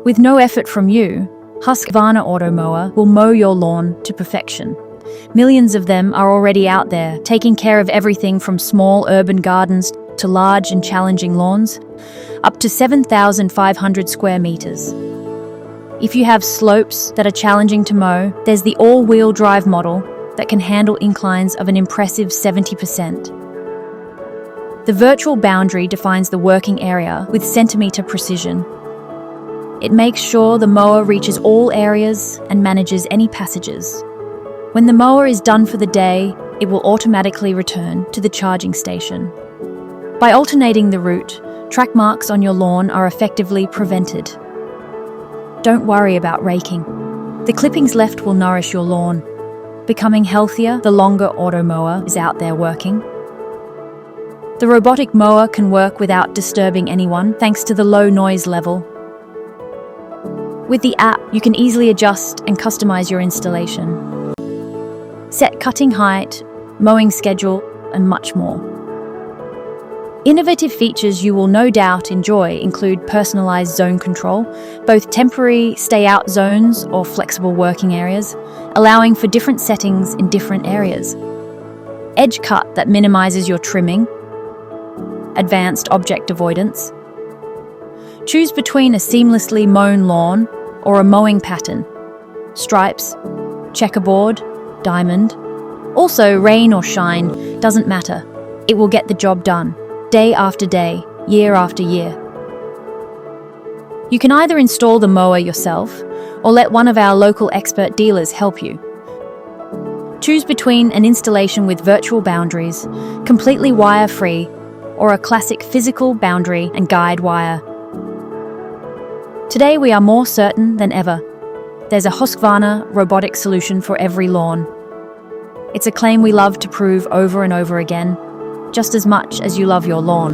With no effort from you, Husqvarna Automower will mow your lawn to perfection. Millions of them are already out there, taking care of everything from small urban gardens to large and challenging lawns, up to 7,500 square meters. If you have slopes that are challenging to mow, there's the all-wheel drive model that can handle inclines of an impressive 70%. The virtual boundary defines the working area with centimeter precision. It makes sure the mower reaches all areas and manages any passages. When the mower is done for the day, it will automatically return to the charging station. By alternating the route, track marks on your lawn are effectively prevented. Don't worry about raking. The clippings left will nourish your lawn, becoming healthier the longer Automower is out there working. The robotic mower can work without disturbing anyone thanks to the low noise level. With the app, you can easily adjust and customize your installation. Set cutting height, mowing schedule, and much more. Innovative features you will no doubt enjoy include personalized zone control, both temporary stay-out zones or flexible working areas, allowing for different settings in different areas. Edge cut that minimizes your trimming. Advanced object avoidance. Choose between a seamlessly mown lawn or a mowing pattern. Stripes, checkerboard, diamond. Also, rain or shine, doesn't matter. It will get the job done, day after day, year after year. You can either install the mower yourself or let one of our local expert dealers help you. Choose between an installation with virtual boundaries, completely wire-free, or a classic physical boundary and guide wire. Today we are more certain than ever. There's a Husqvarna robotic solution for every lawn. It's a claim we love to prove over and over again, just as much as you love your lawn.